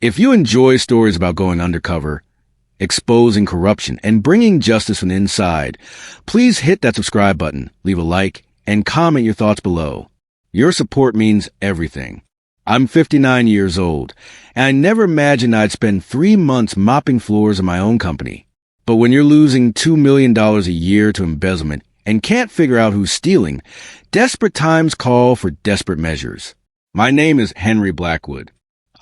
If you enjoy stories about going undercover, exposing corruption, and bringing justice from the inside, please hit that subscribe button, leave a like, and comment your thoughts below. Your support means everything. I'm 59 years old, and I never imagined I'd spend 3 months mopping floors in my own company. But when you're losing $2 million a year to embezzlement and can't figure out who's stealing, desperate times call for desperate measures. My name is Henry Blackwood.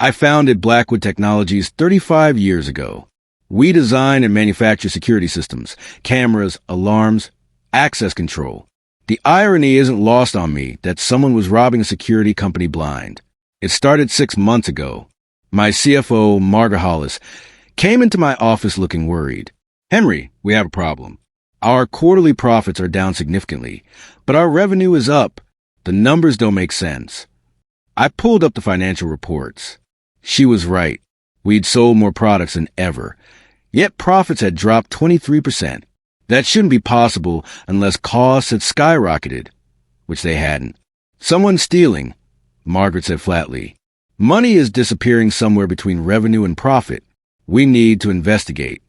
I founded Blackwood Technologies 35 years ago. We design and manufacture security systems, cameras, alarms, access control. The irony isn't lost on me that someone was robbing a security company blind. It started 6 months ago. My CFO, Margaret Hollis, came into my office looking worried. Henry, we have a problem. Our quarterly profits are down significantly, but our revenue is up. The numbers don't make sense. I pulled up the financial reports. She was right. We'd sold more products than ever. Yet profits had dropped 23%. That shouldn't be possible unless costs had skyrocketed, which they hadn't. Someone's stealing, Margaret said flatly. Money is disappearing somewhere between revenue and profit. We need to investigate.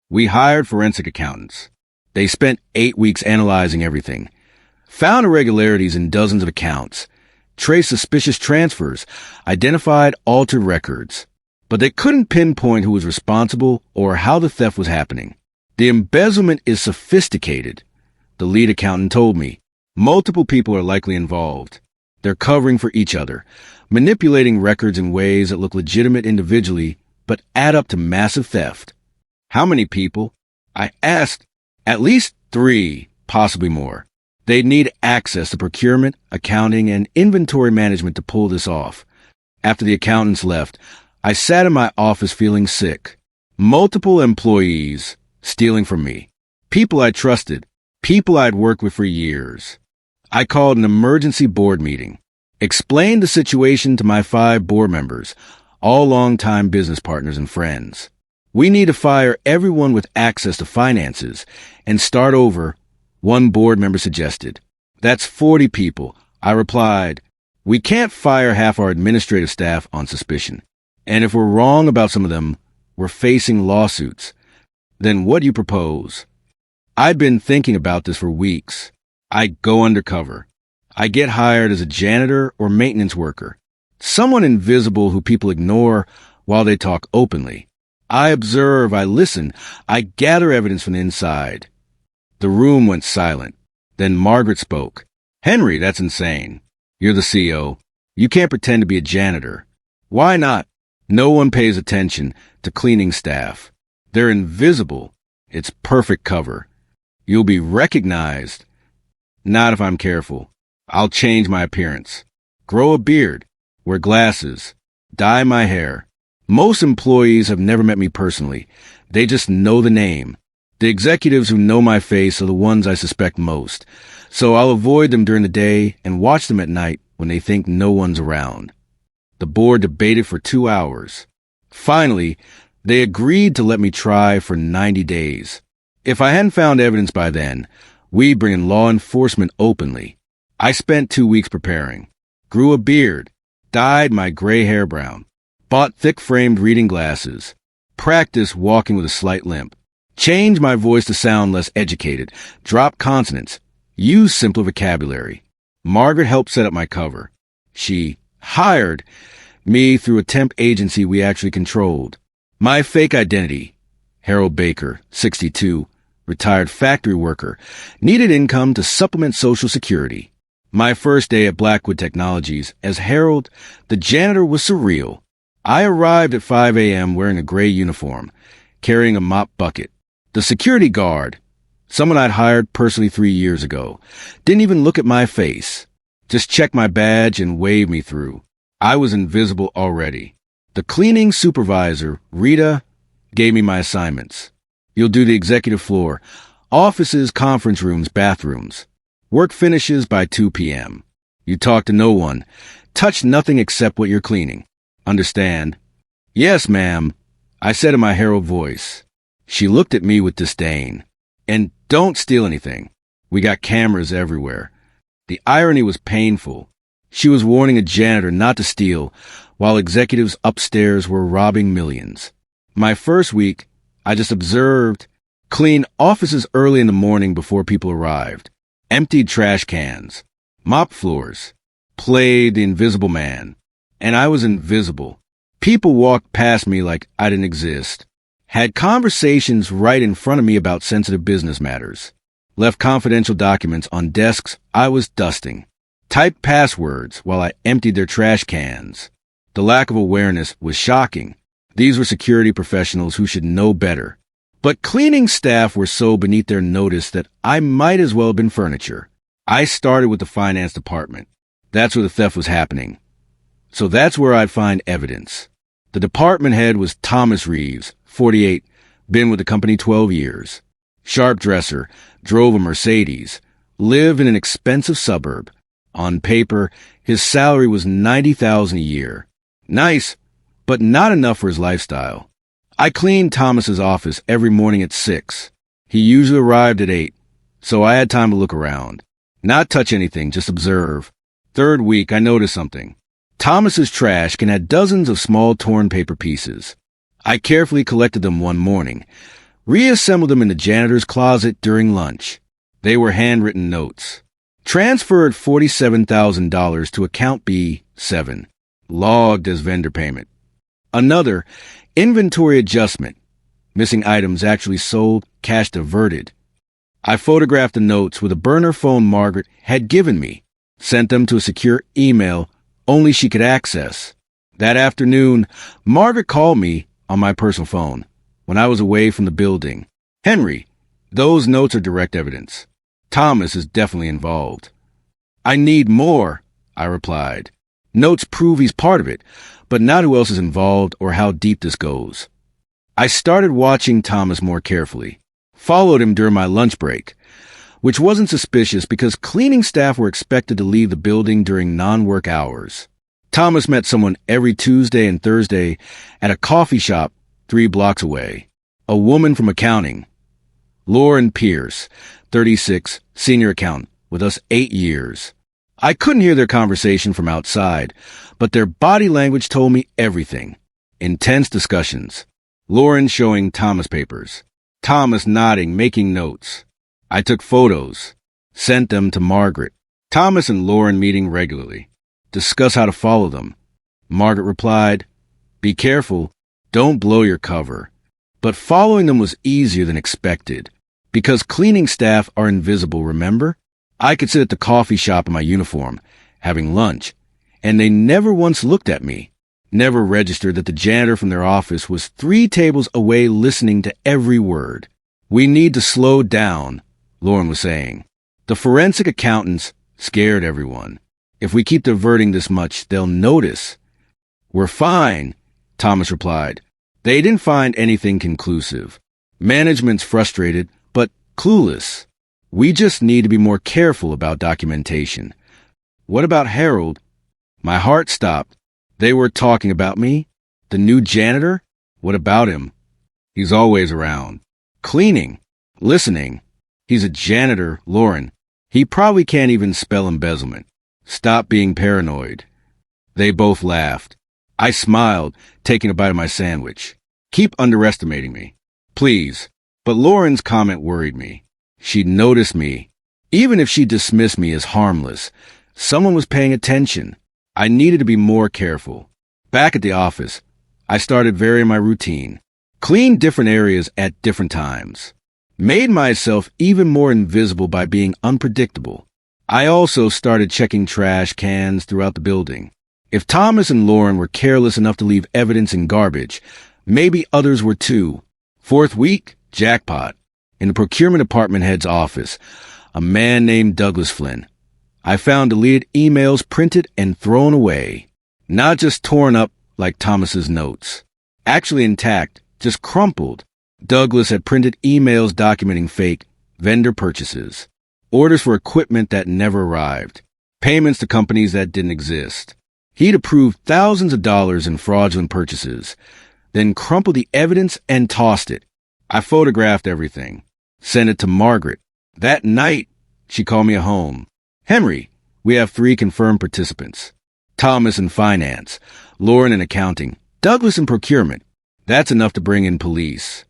We hired forensic accountants. They spent 8 weeks analyzing everything, found irregularities in dozens of accounts, traced suspicious transfers, identified altered records. But they couldn't pinpoint who was responsible or how the theft was happening. The embezzlement is sophisticated, the lead accountant told me. Multiple people are likely involved. They're covering for each other, manipulating records in ways that look legitimate individually, but add up to massive theft. How many people? I asked. At least 3, possibly more. They'd need access to procurement, accounting, and inventory management to pull this off. After the accountants left, I sat in my office feeling sick. Multiple employees stealing from me. People I trusted. People I'd worked with for years. I called an emergency board meeting. Explained the situation to my 5 board members, all longtime business partners and friends. We need to fire everyone with access to finances and start over, one board member suggested. That's 40 people. I replied, we can't fire half our administrative staff on suspicion. And if we're wrong about some of them, we're facing lawsuits. Then what do you propose? I'd been thinking about this for weeks. I go undercover. I get hired as a janitor or maintenance worker, someone invisible who people ignore while they talk openly. I observe, I listen, I gather evidence from the inside. The room went silent. Then Margaret spoke. Henry, that's insane. You're the CEO. You can't pretend to be a janitor. Why not? No one pays attention to cleaning staff. They're invisible. It's perfect cover. You'll be recognized. Not if I'm careful. I'll change my appearance. Grow a beard. Wear glasses. Dye my hair. Most employees have never met me personally. They just know the name. The executives who know my face are the ones I suspect most. So I'll avoid them during the day and watch them at night when they think no one's around. The board debated for 2 hours. Finally, they agreed to let me try for 90 days. If I hadn't found evidence by then, we'd bring in law enforcement openly. I spent 2 weeks preparing. Grew a beard. Dyed my gray hair brown. Bought thick-framed reading glasses. Practiced walking with a slight limp. Changed my voice to sound less educated. Dropped consonants. Used simpler vocabulary. Margaret helped set up my cover. She hired me through a temp agency we actually controlled. My fake identity, Harold Baker, 62, retired factory worker, needed income to supplement Social Security. My first day at Blackwood Technologies as Harold, the janitor, was surreal. I arrived at 5 a.m. wearing a gray uniform, carrying a mop bucket. The security guard, someone I'd hired personally 3 years ago, didn't even look at my face. Just checked my badge and waved me through. I was invisible already. The cleaning supervisor, Rita, gave me my assignments. You'll do the executive floor, offices, conference rooms, bathrooms. Work finishes by 2 p.m. You talk to no one. Touch nothing except what you're cleaning. Understand? Yes, ma'am, I said in my Harold voice. She looked at me with disdain. And don't steal anything. We got cameras everywhere. The irony was painful. She was warning a janitor not to steal, while executives upstairs were robbing millions. My first week, I just observed, cleaned offices early in the morning before people arrived, emptied trash cans, mopped floors, played the invisible man. And I was invisible. People walked past me like I didn't exist. Had conversations right in front of me about sensitive business matters. Left confidential documents on desks I was dusting. Typed passwords while I emptied their trash cans. The lack of awareness was shocking. These were security professionals who should know better. But cleaning staff were so beneath their notice that I might as well have been furniture. I started with the finance department. That's where the theft was happening. So that's where I'd find evidence. The department head was Thomas Reeves, 48, been with the company 12 years. Sharp dresser, drove a Mercedes, lived in an expensive suburb. On paper, his salary was $90,000 a year. Nice, but not enough for his lifestyle. I cleaned Thomas's office every morning at 6. He usually arrived at 8, so I had time to look around. Not touch anything, just observe. Third week, I noticed something. Thomas's trash can have dozens of small torn paper pieces. I carefully collected them one morning, reassembled them in the janitor's closet during lunch. They were handwritten notes. Transferred $47,000 to account B7. Logged as vendor payment. Another, inventory adjustment. Missing items actually sold, cash diverted. I photographed the notes with a burner phone Margaret had given me, sent them to a secure email only she could access. That afternoon, Margaret called me on my personal phone when I was away from the building. Henry, those notes are direct evidence. Thomas is definitely involved. I need more, I replied. Notes prove he's part of it, but not who else is involved or how deep this goes. I started watching Thomas more carefully. Followed him during my lunch break, which wasn't suspicious because cleaning staff were expected to leave the building during non-work hours. Thomas met someone every Tuesday and Thursday at a coffee shop 3 blocks away. A woman from accounting. Lauren Pierce, 36, senior accountant, with us 8 years. I couldn't hear their conversation from outside, but their body language told me everything. Intense discussions. Lauren showing Thomas papers. Thomas nodding, making notes. I took photos. Sent them to Margaret. Thomas and Lauren meeting regularly. Discuss how to follow them. Margaret replied, "Be careful. Don't blow your cover." But following them was easier than expected. Because cleaning staff are invisible, remember? I could sit at the coffee shop in my uniform, having lunch, and they never once looked at me. Never registered that the janitor from their office was 3 tables away listening to every word. "We need to slow down," Lauren was saying. "The forensic accountants scared everyone. If we keep diverting this much, they'll notice." "We're fine," Thomas replied. They didn't find anything conclusive. Management's frustrated, but clueless. We just need to be more careful about documentation. What about Harold? My heart stopped. They were talking about me? The new janitor? What about him? He's always around. Cleaning. Listening. He's a janitor, Lauren. He probably can't even spell embezzlement. Stop being paranoid. They both laughed. I smiled, taking a bite of my sandwich. Keep underestimating me. Please. But Lauren's comment worried me. She noticed me. Even if she dismissed me as harmless, someone was paying attention. I needed to be more careful. Back at the office, I started varying my routine. Cleaned different areas at different times. Made myself even more invisible by being unpredictable. I also started checking trash cans throughout the building. If Thomas and Lauren were careless enough to leave evidence in garbage, maybe others were too. 4th week, jackpot. In the procurement department head's office, a man named Douglas Flynn. I found deleted emails printed and thrown away. Not just torn up like Thomas's notes. Actually intact, just crumpled. Douglas had printed emails documenting fake vendor purchases. Orders for equipment that never arrived. Payments to companies that didn't exist. He'd approved thousands of dollars in fraudulent purchases, then crumpled the evidence and tossed it. I photographed everything. Sent it to Margaret. That night, she called me at home. "Henry, We have 3 confirmed participants. Thomas in finance, Lauren in accounting, Douglas in procurement. That's enough to bring in police.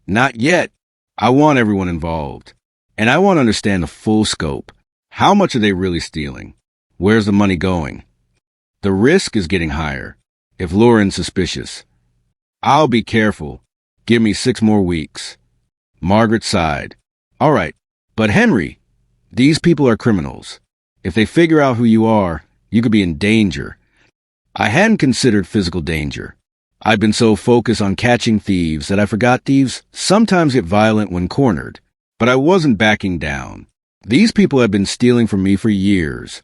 Not yet. I want everyone involved. And I want to understand the full scope. How much are they really stealing? Where's the money going? The risk is getting higher. If Lauren's suspicious, I'll be careful. Give me 6 more weeks. Margaret sighed. All right, but Henry, these people are criminals. If they figure out who you are, you could be in danger. I hadn't considered physical danger. I've been so focused on catching thieves that I forgot thieves sometimes get violent when cornered. But I wasn't backing down. These people had been stealing from me for years.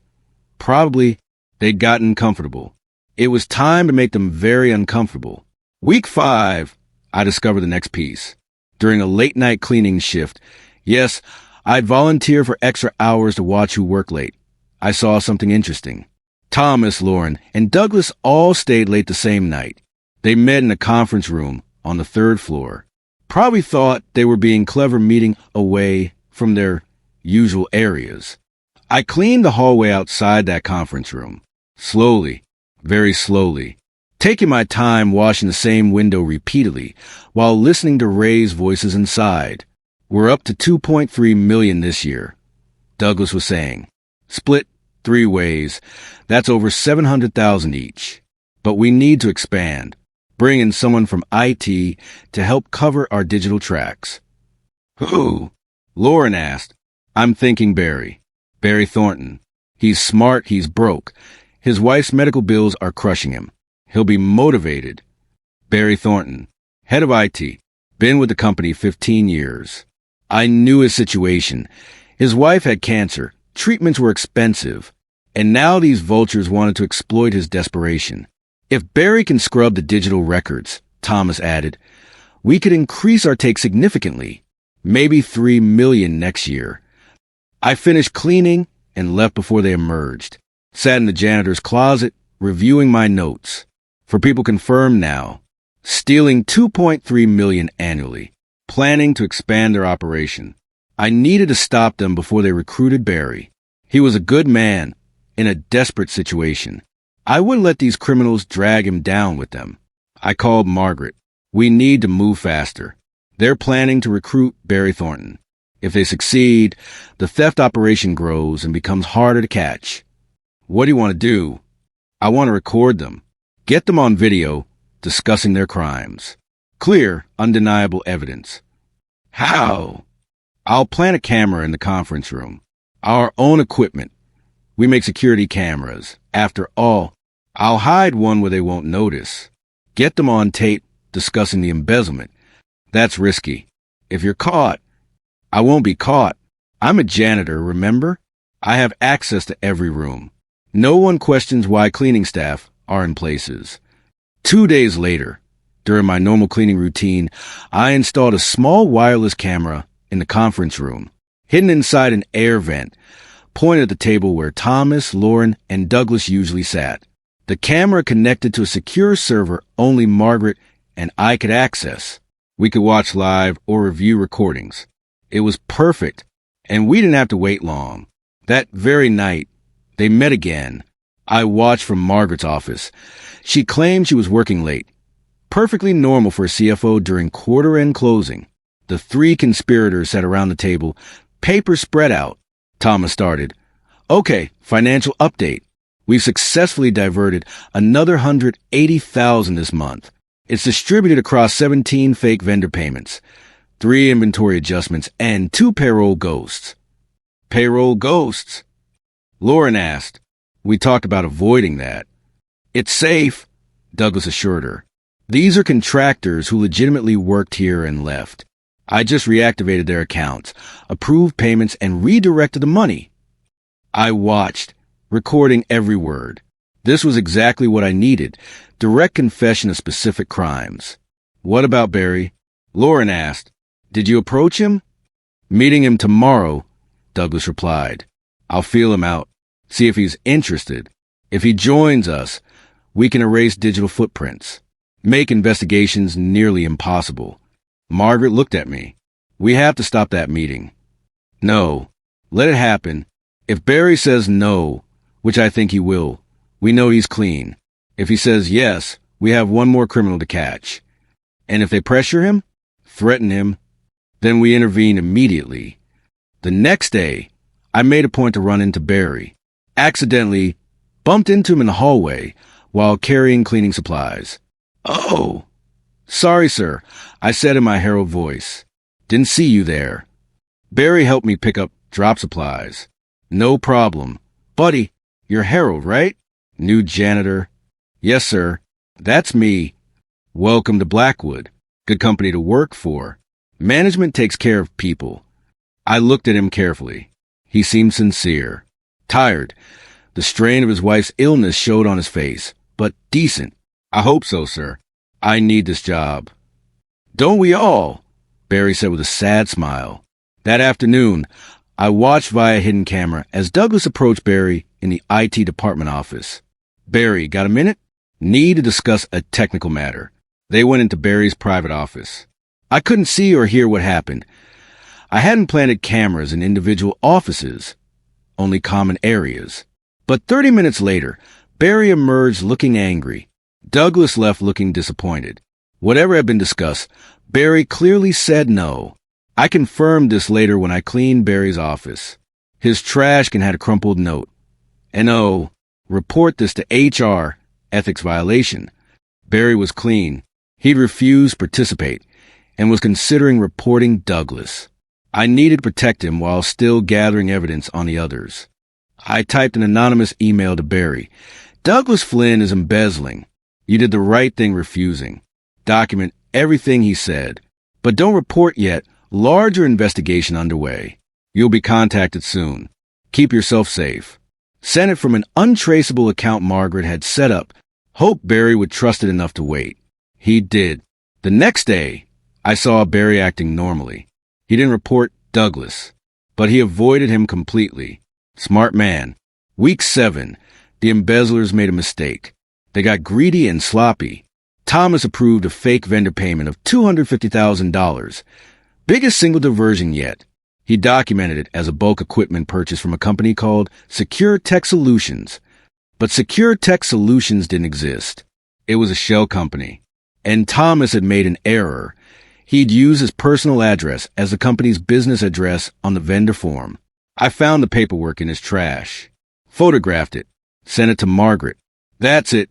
Probably they'd gotten comfortable. It was time to make them very uncomfortable. Week 5, I discovered the next piece. During a late-night cleaning shift, yes, I'd volunteer for extra hours to watch who worked late. I saw something interesting. Thomas, Lauren, and Douglas all stayed late the same night. They met in a conference room on the 3rd floor. Probably thought they were being clever meeting away from their usual areas. I cleaned the hallway outside that conference room. Slowly, very slowly, taking my time washing the same window repeatedly while listening to Ray's voices inside. We're up to 2.3 million this year, Douglas was saying. Split 3 ways. That's over 700,000 each. But we need to expand. Bring in someone from IT to help cover our digital tracks. Who? Lauren asked. I'm thinking Barry. Barry Thornton. He's smart, he's broke. His wife's medical bills are crushing him. He'll be motivated. Barry Thornton, head of IT. Been with the company 15 years. I knew his situation. His wife had cancer. Treatments were expensive. And now these vultures wanted to exploit his desperation. If Barry can scrub the digital records, Thomas added, we could increase our take significantly. Maybe 3 million next year. I finished cleaning and left before they emerged. Sat in the janitor's closet, reviewing my notes. For people confirmed now. Stealing 2.3 million annually. Planning to expand their operation. I needed to stop them before they recruited Barry. He was a good man in a desperate situation. I wouldn't let these criminals drag him down with them. I called Margaret. We need to move faster. They're planning to recruit Barry Thornton. If they succeed, the theft operation grows and becomes harder to catch. What do you want to do? I want to record them. Get them on video, discussing their crimes. Clear, undeniable evidence. How? I'll plant a camera in the conference room. Our own equipment. We make security cameras. After all, I'll hide one where they won't notice. Get them on tape discussing the embezzlement. That's risky. If you're caught, I won't be caught. I'm a janitor, remember? I have access to every room. No one questions why cleaning staff are in places. 2 days later, during my normal cleaning routine, I installed a small wireless camera in the conference room, hidden inside an air vent, pointed at the table where Thomas, Lauren, and Douglas usually sat. The camera connected to a secure server only Margaret and I could access. We could watch live or review recordings. It was perfect, and we didn't have to wait long. That very night, they met again. I watched from Margaret's office. She claimed she was working late. Perfectly normal for a CFO during quarter-end closing. The 3 conspirators sat around the table, papers spread out. Thomas started. Okay, financial update. We've successfully diverted another 180,000 this month. It's distributed across 17 fake vendor payments, 3 inventory adjustments, and 2 payroll ghosts. Payroll ghosts? Lauren asked. We talked about avoiding that. It's safe, Douglas assured her. These are contractors who legitimately worked here and left. I just reactivated their accounts, approved payments, and redirected the money. I watched, recording every word. This was exactly what I needed, direct confession of specific crimes. What about Barry? Lauren asked. Did you approach him? Meeting him tomorrow, Douglas replied. I'll feel him out, see if he's interested. If he joins us, we can erase digital footprints, make investigations nearly impossible. Margaret looked at me. We have to stop that meeting. No, let it happen. If Barry says no, which I think he will. We know he's clean. If he says yes, we have one more criminal to catch. And if they pressure him, threaten him, then we intervene immediately. The next day, I made a point to run into Barry. Accidentally bumped into him in the hallway while carrying cleaning supplies. "Oh, sorry, sir," I said in my herald voice. "Didn't see you there." Barry helped me pick up drop supplies. "No problem. Buddy, you're Harold, right? New janitor." "Yes, sir. That's me. Welcome to Blackwood. Good company to work for. Management takes care of people." I looked at him carefully. He seemed sincere. Tired. The strain of his wife's illness showed on his face, but decent. "I hope so, sir. I need this job." "Don't we all?" Barry said with a sad smile. That afternoon, I watched via hidden camera as Douglas approached Barry in the IT department office. "Barry, got a minute?" "Need to discuss a technical matter." They went into Barry's private office. I couldn't see or hear what happened. I hadn't planted cameras in individual offices, only common areas. But 30 minutes later, Barry emerged looking angry. Douglas left looking disappointed. Whatever had been discussed, Barry clearly said no. I confirmed this later when I cleaned Barry's office. His trash can had a crumpled note. "No, report this to HR, ethics violation." Barry was clean. He'd refused to participate and was considering reporting Douglas. I needed to protect him while still gathering evidence on the others. I typed an anonymous email to Barry. "Douglas Flynn is embezzling. You did the right thing refusing. Document everything he said. But don't report yet. Larger investigation underway. You'll be contacted soon. Keep yourself safe." Sent it from an untraceable account Margaret had set up. Hoped Barry would trust it enough to wait. He did. The next day, I saw Barry acting normally. He didn't report Douglas, but he avoided him completely. Smart man. Week 7, the embezzlers made a mistake. They got greedy and sloppy. Thomas approved a fake vendor payment of $250,000. Biggest single diversion yet. He documented it as a bulk equipment purchase from a company called Secure Tech Solutions. But Secure Tech Solutions didn't exist. It was a shell company. And Thomas had made an error. He'd used his personal address as the company's business address on the vendor form. I found the paperwork in his trash. Photographed it. Sent it to Margaret. "That's it,"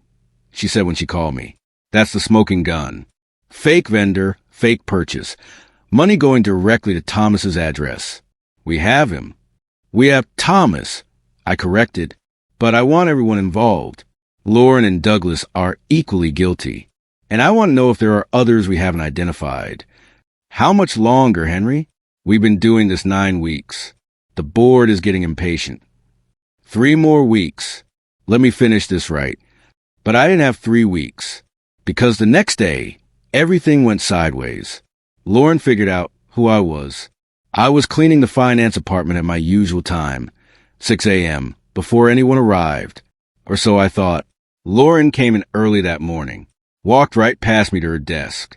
she said when she called me. "That's the smoking gun. Fake vendor, fake purchase. Money going directly to Thomas's address. We have him. We have Thomas," I corrected. "But I want everyone involved. Lauren and Douglas are equally guilty. And I want to know if there are others we haven't identified." "How much longer, Henry? We've been doing this 9 weeks. The board is getting impatient." 3 more weeks. Let me finish this right. But I didn't have 3 weeks. Because the next day, everything went sideways. Lauren figured out who I was. I was cleaning the finance apartment at my usual time, 6 a.m., before anyone arrived. Or so I thought. Lauren came in early that morning. Walked right past me to her desk.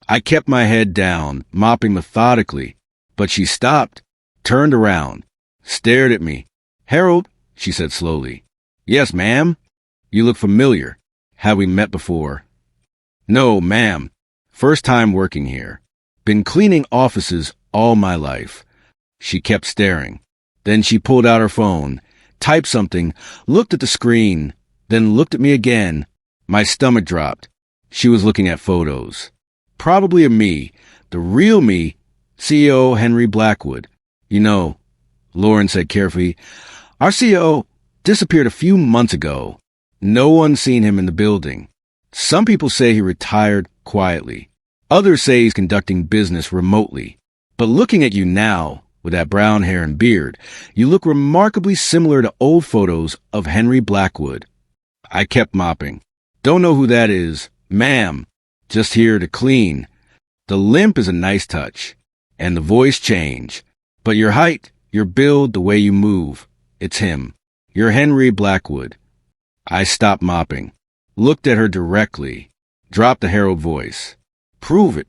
I kept my head down, mopping methodically, but she stopped, turned around, stared at me. "Harold," she said slowly. "Yes, ma'am." "You look familiar. Have we met before?" "No, ma'am. First time working here. Been cleaning offices all my life." She kept staring. Then she pulled out her phone, typed something, looked at the screen, then looked at me again. My stomach dropped. She was looking at photos. Probably of me, the real me, CEO Henry Blackwood. "You know," Lauren said carefully, "our CEO disappeared a few months ago. No one's seen him in the building. Some people say he retired quietly. Others say he's conducting business remotely. But looking at you now, with that brown hair and beard, you look remarkably similar to old photos of Henry Blackwood." I kept mopping. "Don't know who that is, ma'am. Just here to clean. The limp is a nice touch, and the voice change. But your height, your build, the way you move, it's him. You're Henry Blackwood." I stopped mopping, looked at her directly, dropped the herald voice. "Prove it."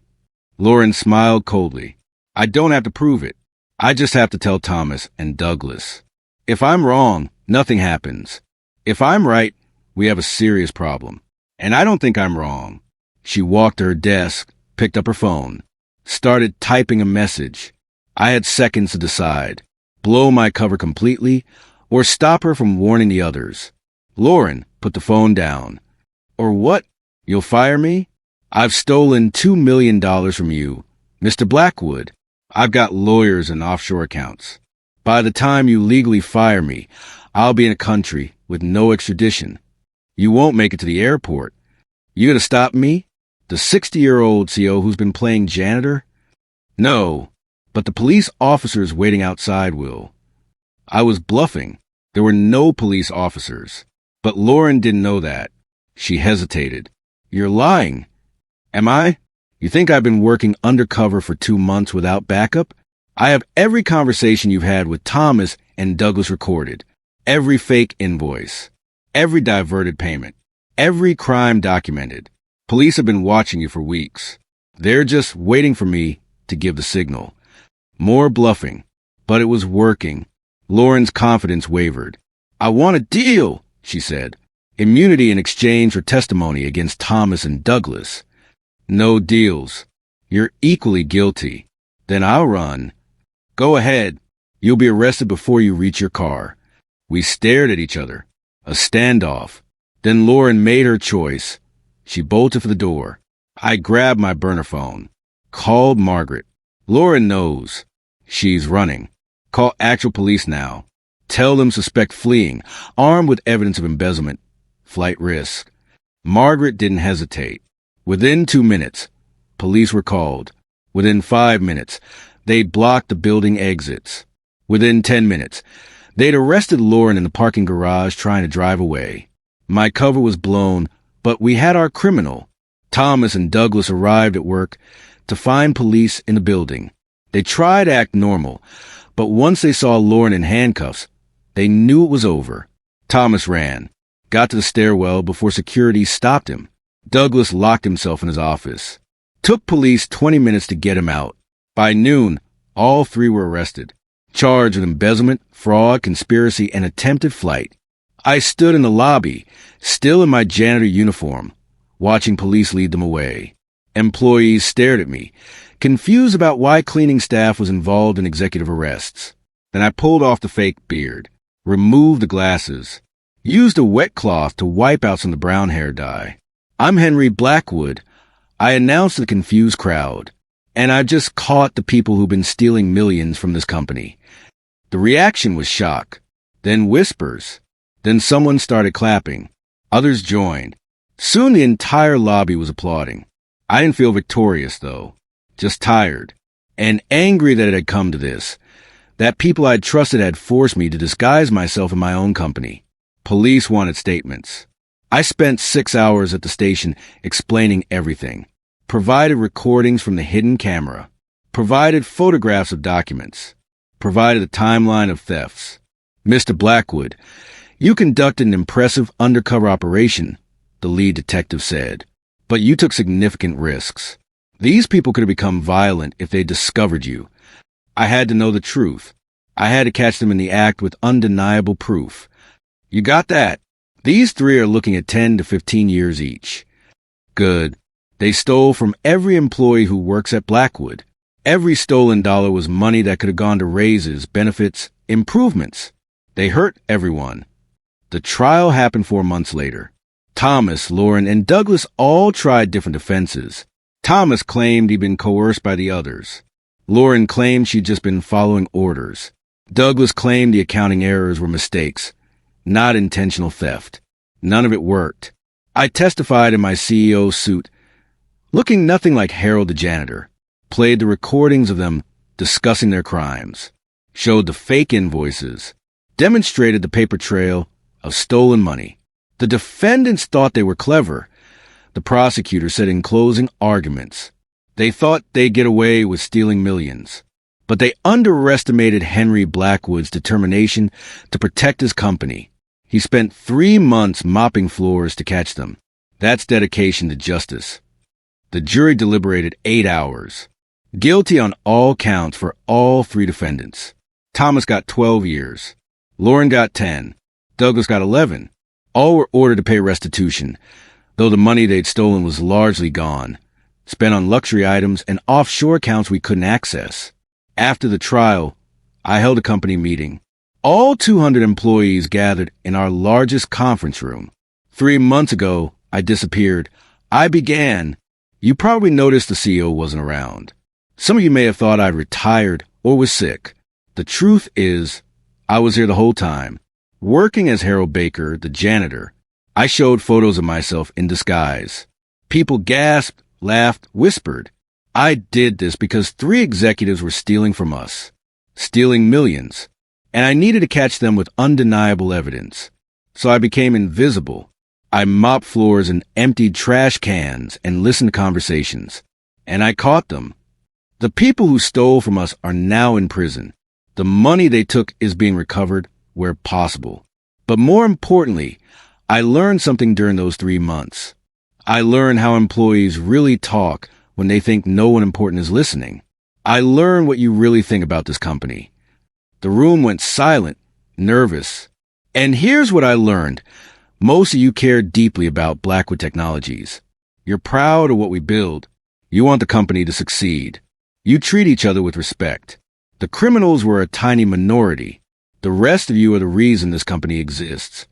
Lauren smiled coldly. "I don't have to prove it. I just have to tell Thomas and Douglas. If I'm wrong, nothing happens. If I'm right, we have a serious problem. And I don't think I'm wrong. She walked to her desk, picked up her phone, started typing a message. I had seconds to decide. Blow my cover completely, or stop her from warning the others. Lauren, put the phone down. Or what? You'll fire me? I've stolen $2 million from you. Mr. Blackwood, I've got lawyers and offshore accounts. By the time you legally fire me, I'll be in a country with no extradition. You won't make it to the airport. You gonna stop me? The 60-year-old CO who's been playing janitor? No, but the police officers waiting outside will. I was bluffing. There were no police officers. But Lauren didn't know that. She hesitated. You're lying. Am I? You think I've been working undercover for 2 months without backup? I have every conversation you've had with Thomas and Douglas recorded. Every fake invoice. Every diverted payment. Every crime documented. Police have been watching you for weeks. They're just waiting for me to give the signal. More bluffing. But it was working. Lauren's confidence wavered. I want a deal, she said. Immunity in exchange for testimony against Thomas and Douglas. No deals. You're equally guilty. Then I'll run. Go ahead. You'll be arrested before you reach your car. We stared at each other. A standoff. Then Lauren made her choice. She bolted for the door. I grabbed my burner phone. Called Margaret. Lauren knows. She's running. Call actual police now. Tell them suspect fleeing, armed with evidence of embezzlement. Flight risk. Margaret didn't hesitate. Within 2 minutes, police were called. Within 5 minutes, they'd blocked the building exits. Within 10 minutes, they'd arrested Lauren in the parking garage trying to drive away. My cover was blown, but we had our criminal. Thomas and Douglas arrived at work to find police in the building. They tried to act normal, but once they saw Lauren in handcuffs, they knew it was over. Thomas ran, got to the stairwell before security stopped him. Douglas locked himself in his office. Took police 20 minutes to get him out. By noon, all three were arrested, charged with embezzlement, fraud, conspiracy, and attempted flight. I stood in the lobby, still in my janitor uniform, watching police lead them away. Employees stared at me, confused about why cleaning staff was involved in executive arrests. Then I pulled off the fake beard, removed the glasses, used a wet cloth to wipe out some of the brown hair dye. I'm Henry Blackwood, I announced to the confused crowd, and I just caught the people who've been stealing millions from this company. The reaction was shock, then whispers, then someone started clapping. Others joined. Soon the entire lobby was applauding. I didn't feel victorious, though, just tired, and angry that it had come to this, that people I'd trusted had forced me to disguise myself in my own company. Police wanted statements. I spent 6 hours at the station explaining everything, provided recordings from the hidden camera, provided photographs of documents, provided a timeline of thefts. Mr. Blackwood, you conducted an impressive undercover operation, the lead detective said, but you took significant risks. These people could have become violent if they discovered you. I had to know the truth. I had to catch them in the act with undeniable proof. You got that? These three are looking at 10 to 15 years each. Good. They stole from every employee who works at Blackwood. Every stolen dollar was money that could have gone to raises, benefits, improvements. They hurt everyone. The trial happened 4 months later. Thomas, Lauren, and Douglas all tried different defenses. Thomas claimed he'd been coerced by the others. Lauren claimed she'd just been following orders. Douglas claimed the accounting errors were mistakes, not intentional theft. None of it worked. I testified in my CEO suit, looking nothing like Harold the janitor, played the recordings of them discussing their crimes, showed the fake invoices, demonstrated the paper trail of stolen money. The defendants thought they were clever. The prosecutor said in closing arguments, they thought they'd get away with stealing millions. But they underestimated Henry Blackwood's determination to protect his company. He spent 3 months mopping floors to catch them. That's dedication to justice. The jury deliberated 8 hours. Guilty on all counts for all three defendants. Thomas got 12 years. Lauren got 10. Douglas got 11. All were ordered to pay restitution, though the money they'd stolen was largely gone, spent on luxury items and offshore accounts we couldn't access. After the trial, I held a company meeting. All 200 employees gathered in our largest conference room. 3 months ago, I disappeared. I began. You probably noticed the CEO wasn't around. Some of you may have thought I'd retired or was sick. The truth is, I was here the whole time. Working as Harold Baker, the janitor, I showed photos of myself in disguise. People gasped, laughed, whispered. I did this because 3 executives were stealing from us, stealing millions, and I needed to catch them with undeniable evidence. So I became invisible. I mopped floors and emptied trash cans and listened to conversations, and I caught them. The people who stole from us are now in prison. The money they took is being recovered where possible. But more importantly, I learned something during those 3 months. I learned how employees really talk when they think no one important is listening. I learned what you really think about this company. The room went silent, nervous. And here's what I learned. Most of you care deeply about Blackwood Technologies. You're proud of what we build. You want the company to succeed. You treat each other with respect. The criminals were a tiny minority. The rest of you are the reason this company exists.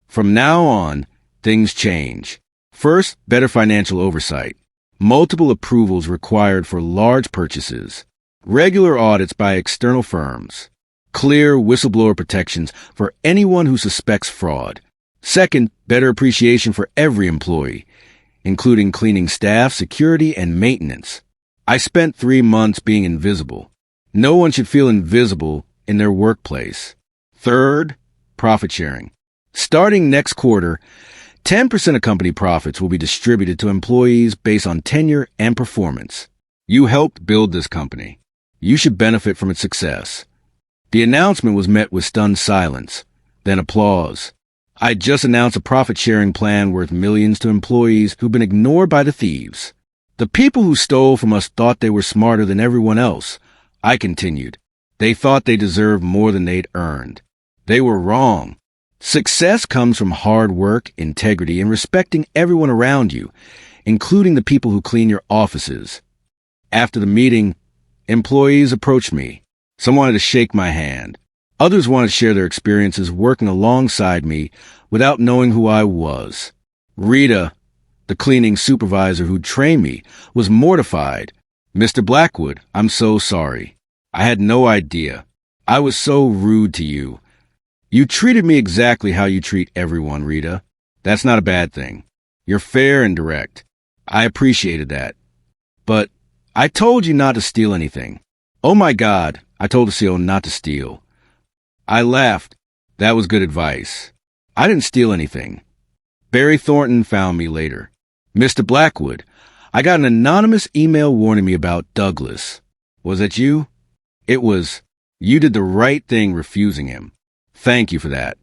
From now on, things change. First, better financial oversight. Multiple approvals required for large purchases. Regular audits by external firms. Clear whistleblower protections for anyone who suspects fraud. Second, better appreciation for every employee, including cleaning staff, security, and maintenance. I spent 3 months being invisible. No one should feel invisible in their workplace. Third, profit sharing. Starting next quarter, 10% of company profits will be distributed to employees based on tenure and performance. You helped build this company. You should benefit from its success. The announcement was met with stunned silence, then applause. I just announced a profit-sharing plan worth millions to employees who've been ignored by the thieves. The people who stole from us thought they were smarter than everyone else. I continued. They thought they deserved more than they'd earned. They were wrong. Success comes from hard work, integrity, and respecting everyone around you, including the people who clean your offices. After the meeting, employees approached me. Some wanted to shake my hand. Others wanted to share their experiences working alongside me without knowing who I was. Rita, the cleaning supervisor who trained me, was mortified. Mr. Blackwood, I'm so sorry. I had no idea. I was so rude to you. You treated me exactly how you treat everyone, Rita. That's not a bad thing. You're fair and direct. I appreciated that. But I told you not to steal anything. Oh my God, I told the CEO not to steal. I laughed. That was good advice. I didn't steal anything. Barry Thornton found me later. Mr. Blackwood, I got an anonymous email warning me about Douglas. Was that you? It was. You did the right thing refusing him. Thank you for that.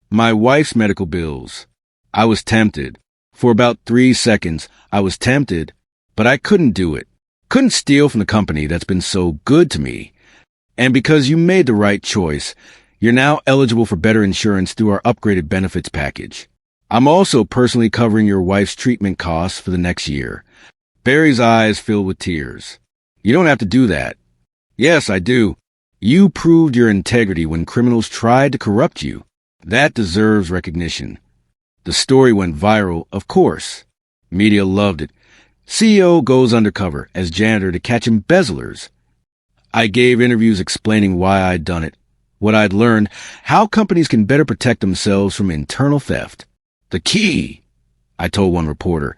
My wife's medical bills. I was tempted. For about 3 seconds, I was tempted, but I couldn't do it. Couldn't steal from the company that's been so good to me. And because you made the right choice, you're now eligible for better insurance through our upgraded benefits package. I'm also personally covering your wife's treatment costs for the next year. Barry's eyes filled with tears. You don't have to do that. Yes, I do. You proved your integrity when criminals tried to corrupt you. That deserves recognition. The story went viral, of course. Media loved it. CEO goes undercover as janitor to catch embezzlers. I gave interviews explaining why I'd done it, what I'd learned, how companies can better protect themselves from internal theft. The key, I told one reporter,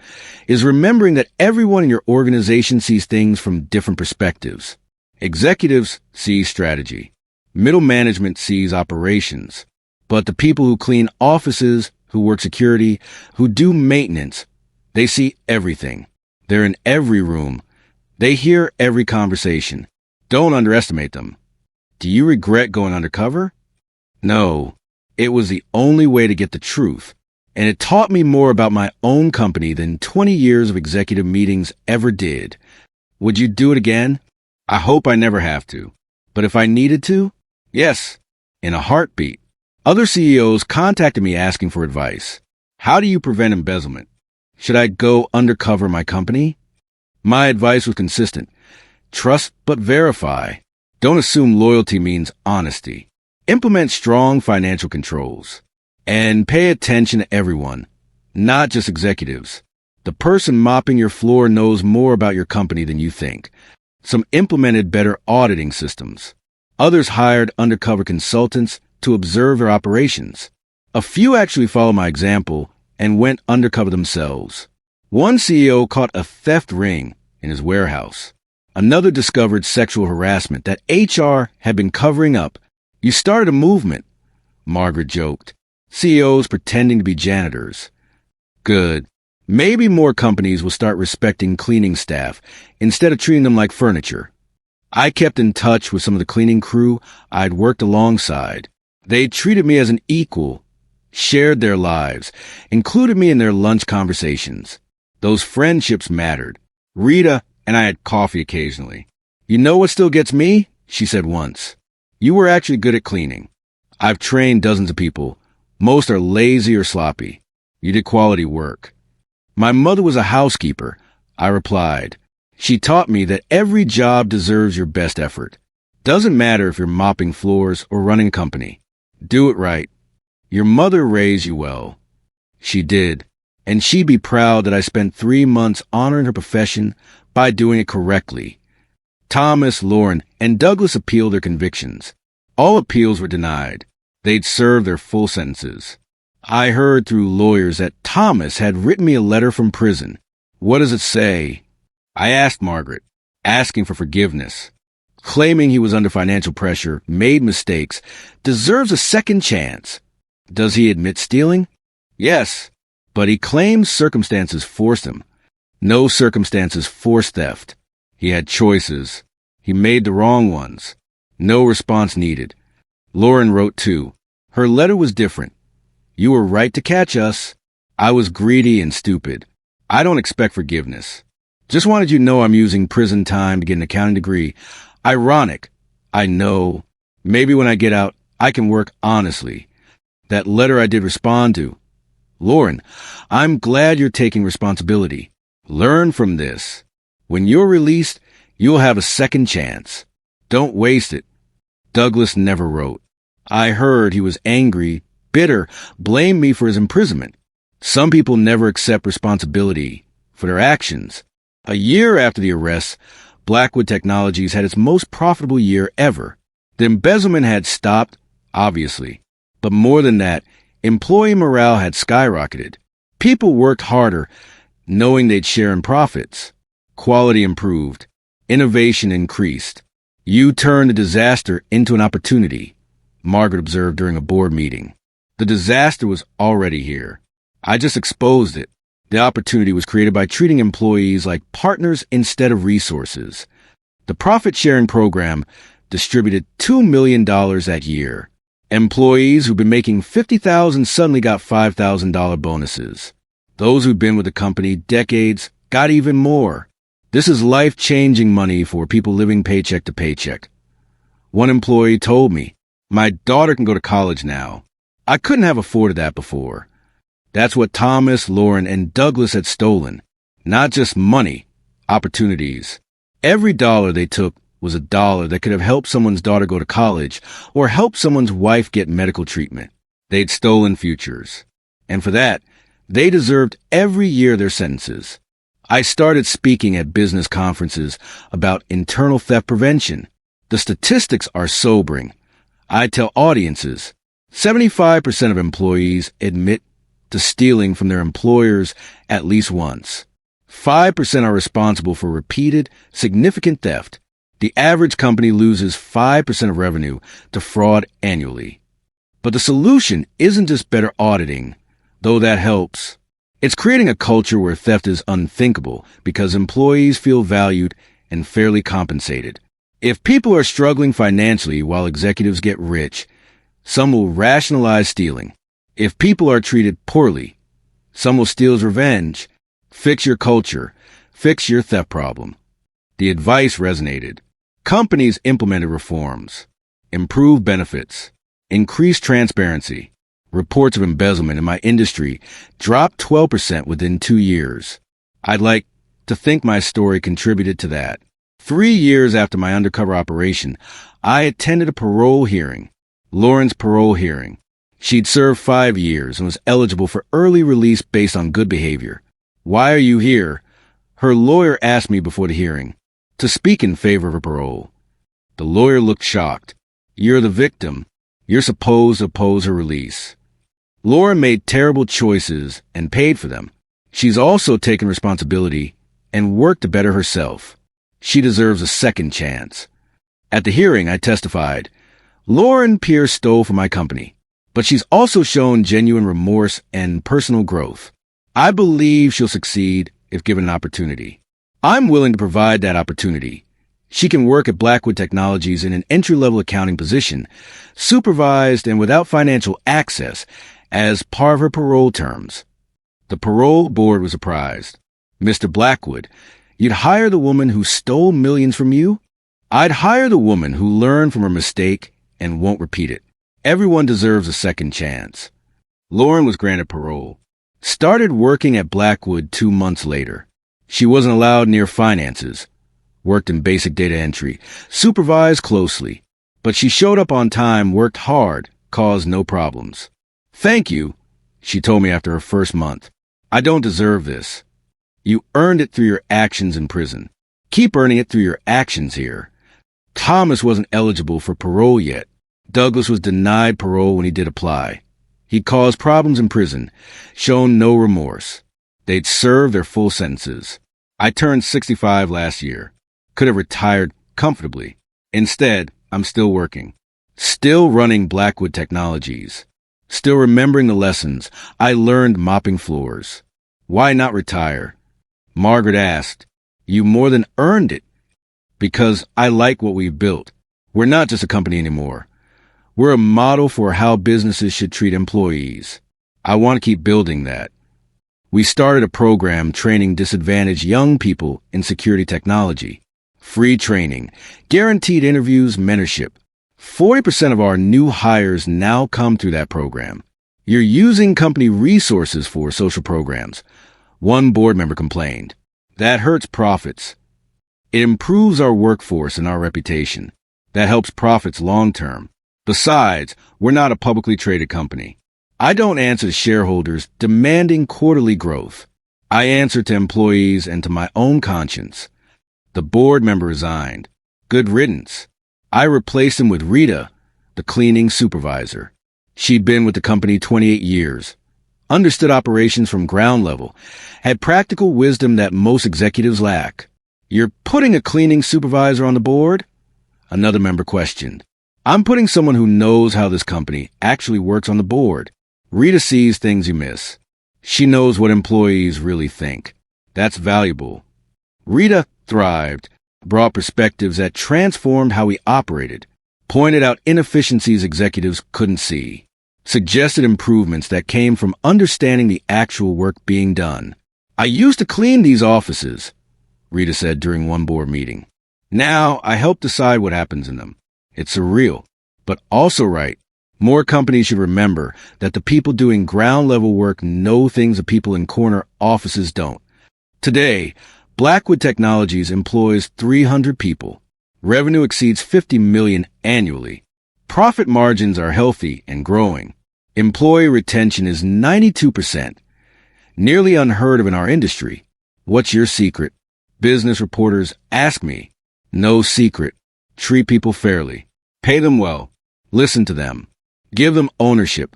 is remembering that everyone in your organization sees things from different perspectives. Executives see strategy. Middle management sees operations. But the people who clean offices, who work security, who do maintenance, they see everything. They're in every room. They hear every conversation. Don't underestimate them. Do you regret going undercover? No. It was the only way to get the truth. And it taught me more about my own company than 20 years of executive meetings ever did. Would you do it again? I hope I never have to. But if I needed to, yes, in a heartbeat. Other CEOs contacted me asking for advice. How do you prevent embezzlement? Should I go undercover my company? My advice was consistent. Trust but verify. Don't assume loyalty means honesty. Implement strong financial controls. And pay attention to everyone, not just executives. The person mopping your floor knows more about your company than you think. Some implemented better auditing systems. Others hired undercover consultants to observe their operations. A few actually followed my example and went undercover themselves. One CEO caught a theft ring in his warehouse. Another discovered sexual harassment that HR had been covering up. You started a movement, Margaret joked. CEOs pretending to be janitors. Good. Maybe more companies will start respecting cleaning staff instead of treating them like furniture. I kept in touch with some of the cleaning crew I'd worked alongside. They treated me as an equal, shared their lives, included me in their lunch conversations. Those friendships mattered. Rita and I had coffee occasionally. You know what still gets me? She said once. You were actually good at cleaning. I've trained dozens of people. Most are lazy or sloppy. You did quality work. My mother was a housekeeper, I replied. She taught me that every job deserves your best effort. Doesn't matter if you're mopping floors or running a company. Do it right. Your mother raised you well. She did. And she'd be proud that I spent 3 months honoring her profession by doing it correctly. Thomas, Lauren, and Douglas appealed their convictions. All appeals were denied. They'd served their full sentences. I heard through lawyers that Thomas had written me a letter from prison. What does it say? I asked Margaret, asking for forgiveness. Claiming he was under financial pressure, made mistakes, deserves a second chance. Does he admit stealing? Yes, but he claims circumstances forced him. No circumstances forced theft. He had choices. He made the wrong ones. No response needed. Lauren wrote too. Her letter was different. You were right to catch us. I was greedy and stupid. I don't expect forgiveness. Just wanted you to know I'm using prison time to get an accounting degree. Ironic. I know. Maybe when I get out, I can work honestly. That letter I did respond to. Lauren, I'm glad you're taking responsibility. Learn from this. When you're released, you'll have a second chance. Don't waste it. Douglas never wrote. I heard he was angry, bitter, blamed me for his imprisonment. Some people never accept responsibility for their actions. A year after the arrest, Blackwood Technologies had its most profitable year ever. The embezzlement had stopped, obviously. But more than that, employee morale had skyrocketed. People worked harder, knowing they'd share in profits. Quality improved. Innovation increased. You turned a disaster into an opportunity, Margaret observed during a board meeting. The disaster was already here. I just exposed it. The opportunity was created by treating employees like partners instead of resources. The profit-sharing program distributed $2 million that year. Employees who'd been making $50,000 suddenly got $5,000 bonuses. Those who'd been with the company decades got even more. This is life-changing money for people living paycheck to paycheck. One employee told me, my daughter can go to college now. I couldn't have afforded that before. That's what Thomas, Lauren, and Douglas had stolen. Not just money, opportunities. Every dollar they took was a dollar that could have helped someone's daughter go to college or helped someone's wife get medical treatment. They'd stolen futures. And for that, they deserved every year their sentences. I started speaking at business conferences about internal theft prevention. The statistics are sobering. I tell audiences, 75% of employees admit to stealing from their employers at least once. 5% are responsible for repeated, significant theft. The average company loses 5% of revenue to fraud annually. But the solution isn't just better auditing, though that helps. It's creating a culture where theft is unthinkable because employees feel valued and fairly compensated. If people are struggling financially while executives get rich, some will rationalize stealing. If people are treated poorly, some will steal as revenge. Fix your culture. Fix your theft problem. The advice resonated. Companies implemented reforms, improved benefits, Increased transparency. Reports of embezzlement in my industry dropped 12% within 2 years. I'd like to think my story contributed to that. 3 years after my undercover operation, I attended a parole hearing. Lauren's parole hearing. She'd served 5 years and was eligible for early release based on good behavior. "Why are you here?" her lawyer asked me before the hearing. "To speak in favor of her parole." The lawyer looked shocked. "You're the victim. You're supposed to oppose her release." Lauren made terrible choices and paid for them. She's also taken responsibility and worked to better herself. She deserves a second chance. At the hearing, I testified, Lauren Pierce stole from my company, but she's also shown genuine remorse and personal growth. I believe she'll succeed if given an opportunity. I'm willing to provide that opportunity. She can work at Blackwood Technologies in an entry-level accounting position, supervised and without financial access, as part of her parole terms. The parole board was surprised. "Mr. Blackwood, you'd hire the woman who stole millions from you?" "I'd hire the woman who learned from her mistake and won't repeat it. Everyone deserves a second chance." Lauren was granted parole. Started working at Blackwood 2 months later. She wasn't allowed near finances. Worked in basic data entry, supervised closely. But she showed up on time, worked hard, caused no problems. "Thank you," she told me after her first month. "I don't deserve this. You earned it through your actions in prison. Keep earning it through your actions here." Thomas wasn't eligible for parole yet. Douglas was denied parole when he did apply. He caused problems in prison, shown no remorse. They'd served their full sentences. I turned 65 last year. Could have retired comfortably. Instead, I'm still working. Still running Blackwood Technologies. Still remembering the lessons I learned mopping floors. Why not retire? Margaret asked. "You more than earned it." Because I like what we've built. We're not just a company anymore. We're a model for how businesses should treat employees. I want to keep building that. We started a program training disadvantaged young people in security technology. Free training, guaranteed interviews, mentorship. 40% of our new hires now come through that program. You're using company resources for social programs. One board member complained. That hurts profits. It improves our workforce and our reputation. That helps profits long term. Besides, we're not a publicly traded company. I don't answer to shareholders demanding quarterly growth. I answer to employees and to my own conscience. The board member resigned. Good riddance. I replaced him with Rita, the cleaning supervisor. She'd been with the company 28 years, understood operations from ground level, had practical wisdom that most executives lack. "You're putting a cleaning supervisor on the board?" Another member questioned. "I'm putting someone who knows how this company actually works on the board." Rita sees things you miss. She knows what employees really think. That's valuable. Rita thrived, brought perspectives that transformed how we operated, pointed out inefficiencies executives couldn't see, suggested improvements that came from understanding the actual work being done. "I used to clean these offices," Rita said during one board meeting. "Now I help decide what happens in them." It's surreal, but also right. More companies should remember that the people doing ground-level work know things the people in corner offices don't. Today, Blackwood Technologies employs 300 people. Revenue exceeds $50 million annually. Profit margins are healthy and growing. Employee retention is 92%. Nearly unheard of in our industry. What's your secret? Business reporters ask me. No secret. Treat people fairly. Pay them well. Listen to them. Give them ownership.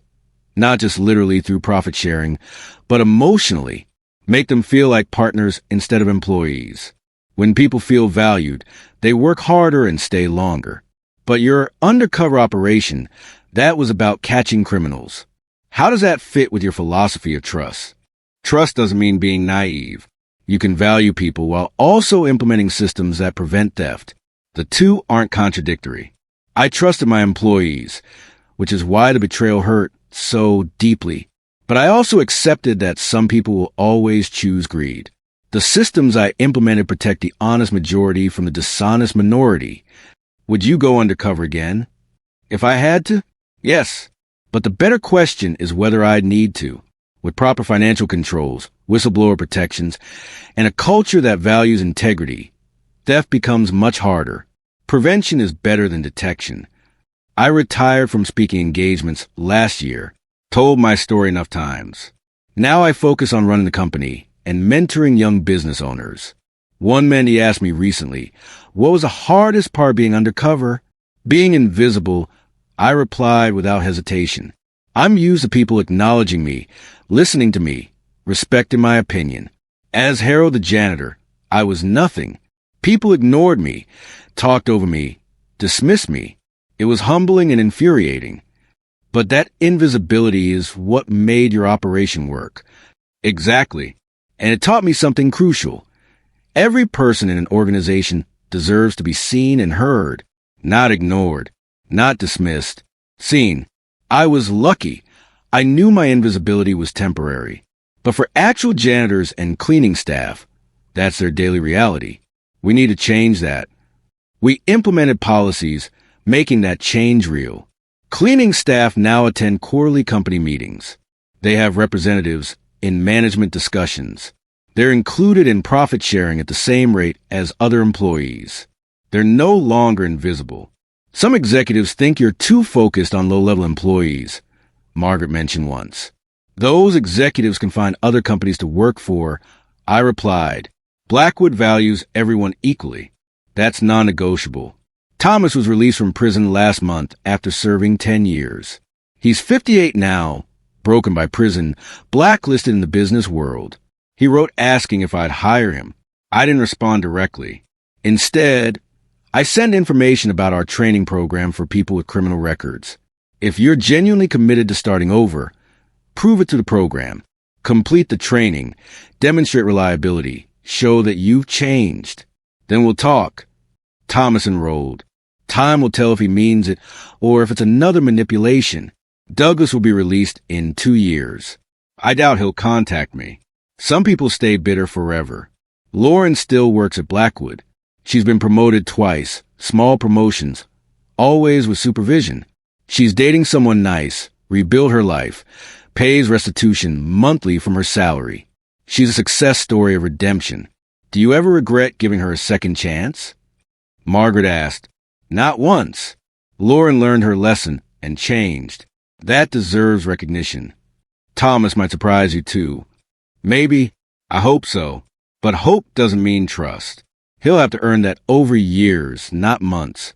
Not just literally through profit sharing, but emotionally. Make them feel like partners instead of employees. When people feel valued, they work harder and stay longer. But your undercover operation, that was about catching criminals. How does that fit with your philosophy of trust? Trust doesn't mean being naive. You can value people while also implementing systems that prevent theft. The two aren't contradictory. I trusted my employees, which is why the betrayal hurt so deeply. But I also accepted that some people will always choose greed. The systems I implemented protect the honest majority from the dishonest minority. Would you go undercover again? If I had to? Yes, but the better question is whether I'd need to. With proper financial controls, whistleblower protections, and a culture that values integrity, theft becomes much harder. Prevention is better than detection. I retired from speaking engagements last year, told my story enough times. Now I focus on running the company and mentoring young business owners. One mentee asked me recently, what was the hardest part being undercover? Being invisible, I replied without hesitation. I'm used to people acknowledging me, listening to me, respecting my opinion. As Harold the janitor, I was nothing. People ignored me, talked over me, dismissed me. It was humbling and infuriating. But that invisibility is what made your operation work. Exactly. And it taught me something crucial. Every person in an organization deserves to be seen and heard, not ignored, not dismissed, seen. I was lucky. I knew my invisibility was temporary. But for actual janitors and cleaning staff, that's their daily reality. We need to change that. We implemented policies, making that change real. Cleaning staff now attend quarterly company meetings. They have representatives in management discussions. They're included in profit sharing at the same rate as other employees. They're no longer invisible. Some executives think you're too focused on low-level employees, Margaret mentioned once. Those executives can find other companies to work for. I replied, Blackwood values everyone equally. That's non-negotiable. Thomas was released from prison last month after serving 10 years. He's 58 now, broken by prison, blacklisted in the business world. He wrote asking if I'd hire him. I didn't respond directly. Instead, I sent information about our training program for people with criminal records. If you're genuinely committed to starting over, prove it to the program. Complete the training, demonstrate reliability, show that you've changed. Then we'll talk. Thomas enrolled. Time will tell if he means it or if it's another manipulation. Douglas will be released in 2 years. I doubt he'll contact me. Some people stay bitter forever. Lauren still works at Blackwood. She's been promoted twice, small promotions, always with supervision. She's dating someone nice, rebuilt her life, pays restitution monthly from her salary. She's a success story of redemption. Do you ever regret giving her a second chance? Margaret asked. Not once. Lauren learned her lesson and changed. That deserves recognition. Thomas might surprise you too. Maybe. I hope so. But hope doesn't mean trust. He'll have to earn that over years, not months.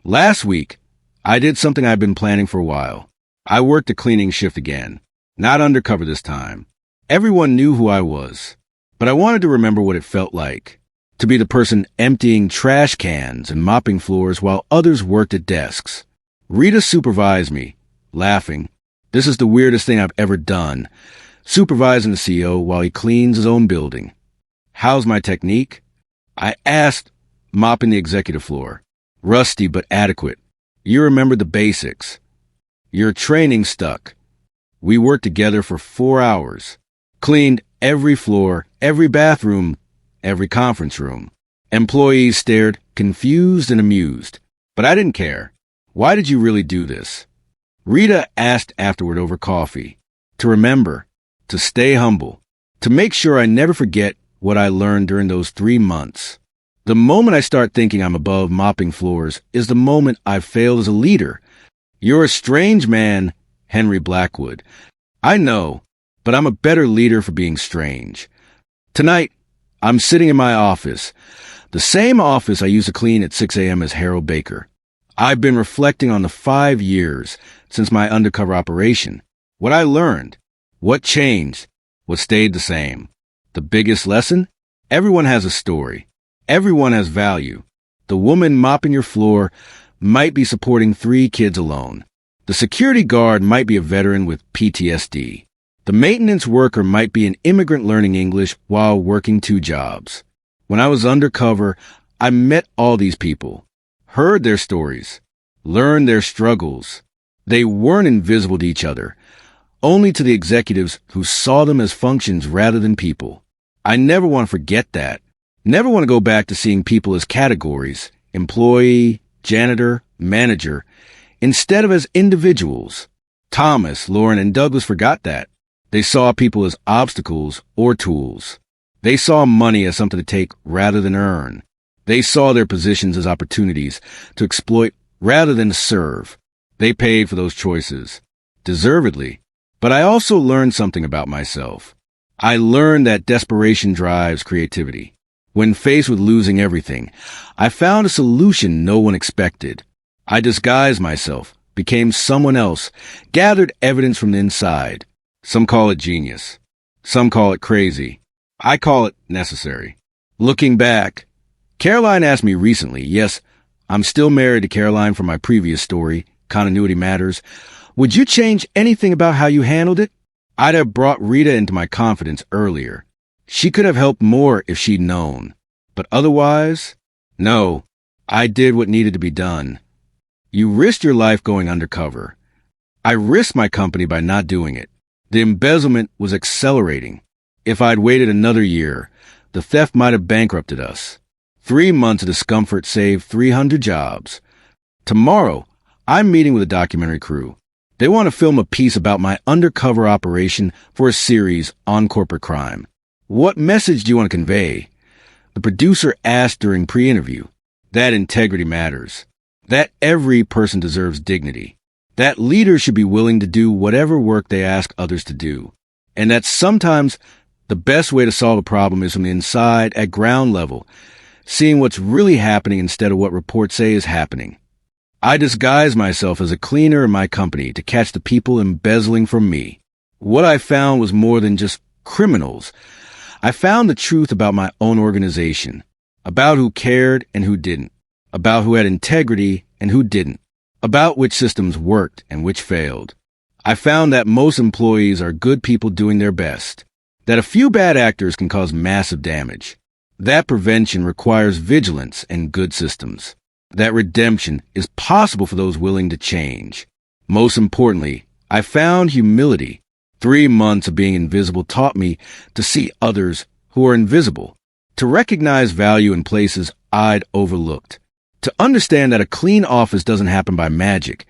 Last week, I did something I've been planning for a while. I worked a cleaning shift again. Not undercover this time. Everyone knew who I was. But I wanted to remember what it felt like. To be the person emptying trash cans and mopping floors while others worked at desks. Rita supervised me, laughing. This is the weirdest thing I've ever done. Supervising the CEO while he cleans his own building. How's my technique? I asked, mopping the executive floor. Rusty but adequate. You remember the basics. Your training stuck. We worked together for 4 hours. Cleaned every floor, every bathroom, every conference room. Employees stared, confused and amused. But I didn't care. Why did you really do this? Rita asked afterward over coffee. To remember. To stay humble. To make sure I never forget what I learned during those 3 months. The moment I start thinking I'm above mopping floors is the moment I've failed as a leader. You're a strange man, Henry Blackwood. I know, but I'm a better leader for being strange. Tonight, I'm sitting in my office, the same office I used to clean at 6 a.m. as Harold Baker. I've been reflecting on the 5 years since my undercover operation, what I learned, what changed, what stayed the same. The biggest lesson? Everyone has a story. Everyone has value. The woman mopping your floor might be supporting 3 kids alone. The security guard might be a veteran with PTSD. The maintenance worker might be an immigrant learning English while working 2 jobs. When I was undercover, I met all these people, heard their stories, learned their struggles. They weren't invisible to each other, only to the executives who saw them as functions rather than people. I never want to forget that. Never want to go back to seeing people as categories, employee, janitor, manager, instead of as individuals. Thomas, Lauren, and Douglas forgot that. They saw people as obstacles or tools. They saw money as something to take rather than earn. They saw their positions as opportunities to exploit rather than to serve. They paid for those choices, deservedly. But I also learned something about myself. I learned that desperation drives creativity. When faced with losing everything, I found a solution no one expected. I disguised myself, became someone else, gathered evidence from the inside. Some call it genius. Some call it crazy. I call it necessary. Looking back, Caroline asked me recently, yes, I'm still married to Caroline from my previous story, Continuity Matters. Would you change anything about how you handled it? I'd have brought Rita into my confidence earlier. She could have helped more if she'd known. But otherwise, no, I did what needed to be done. You risked your life going undercover. I risked my company by not doing it. The embezzlement was accelerating. If I'd waited another year, the theft might have bankrupted us. 3 months of discomfort saved 300 jobs. Tomorrow, I'm meeting with a documentary crew. They want to film a piece about my undercover operation for a series on corporate crime. What message do you want to convey? The producer asked during pre-interview. That integrity matters. That every person deserves dignity. That leaders should be willing to do whatever work they ask others to do. And that sometimes the best way to solve a problem is from the inside at ground level, seeing what's really happening instead of what reports say is happening. I disguised myself as a cleaner in my company to catch the people embezzling from me. What I found was more than just criminals. I found the truth about my own organization, about who cared and who didn't, about who had integrity and who didn't, about which systems worked and which failed. I found that most employees are good people doing their best, that a few bad actors can cause massive damage. That prevention requires vigilance and good systems. That redemption is possible for those willing to change. Most importantly, I found humility. 3 months of being invisible taught me to see others who are invisible, to recognize value in places I'd overlooked, to understand that a clean office doesn't happen by magic.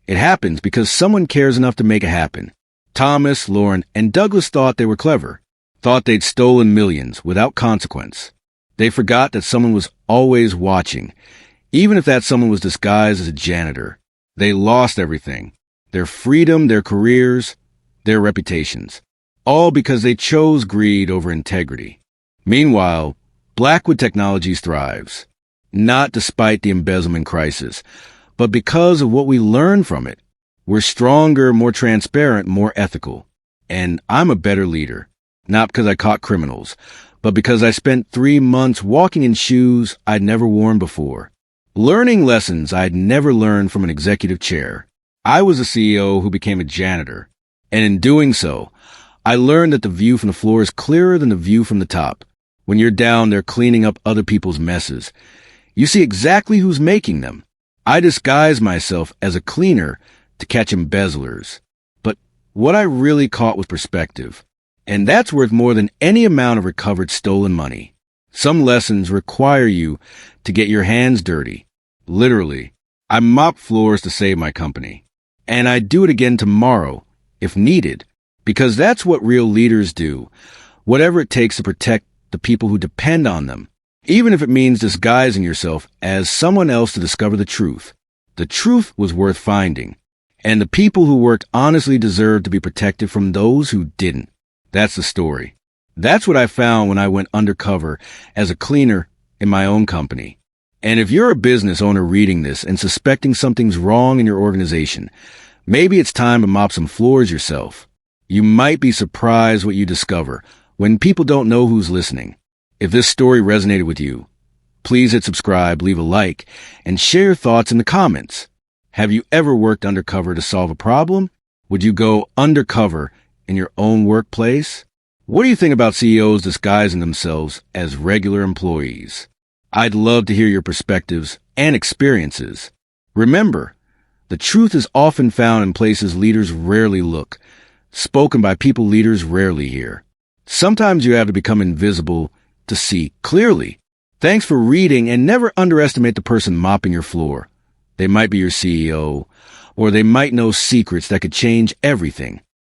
It happens because someone cares enough to make it happen. Thomas, Lauren, and Douglas thought they were clever, thought they'd stolen millions without consequence. They forgot that someone was always watching, even if that someone was disguised as a janitor. They lost everything, their freedom, their careers, their reputations, all because they chose greed over integrity. Meanwhile, Blackwood Technologies thrives, not despite the embezzlement crisis, but because of what we learned from it. We're stronger, more transparent, more ethical. And I'm a better leader, not because I caught criminals, but because I spent 3 months walking in shoes I'd never worn before, learning lessons I'd never learned from an executive chair. I was a CEO who became a janitor, and in doing so, I learned that the view from the floor is clearer than the view from the top. When you're down there cleaning up other people's messes, you see exactly who's making them. I disguised myself as a cleaner to catch embezzlers. But what I really caught was perspective. And that's worth more than any amount of recovered stolen money. Some lessons require you to get your hands dirty. Literally, I mop floors to save my company. And I'd do it again tomorrow, if needed, because that's what real leaders do, whatever it takes to protect the people who depend on them, even if it means disguising yourself as someone else to discover the truth. The truth was worth finding, and the people who worked honestly deserved to be protected from those who didn't. That's the story. That's what I found when I went undercover as a cleaner in my own company. And if you're a business owner reading this and suspecting something's wrong in your organization, maybe it's time to mop some floors yourself. You might be surprised what you discover when people don't know who's listening. If this story resonated with you, please hit subscribe, leave a like, and share your thoughts in the comments. Have you ever worked undercover to solve a problem? Would you go undercover in your own workplace? What do you think about CEOs disguising themselves as regular employees? I'd love to hear your perspectives and experiences. Remember, the truth is often found in places leaders rarely look, spoken by people leaders rarely hear. Sometimes you have to become invisible to see clearly. Thanks for reading, and never underestimate the person mopping your floor. They might be your CEO, or they might know secrets that could change everything.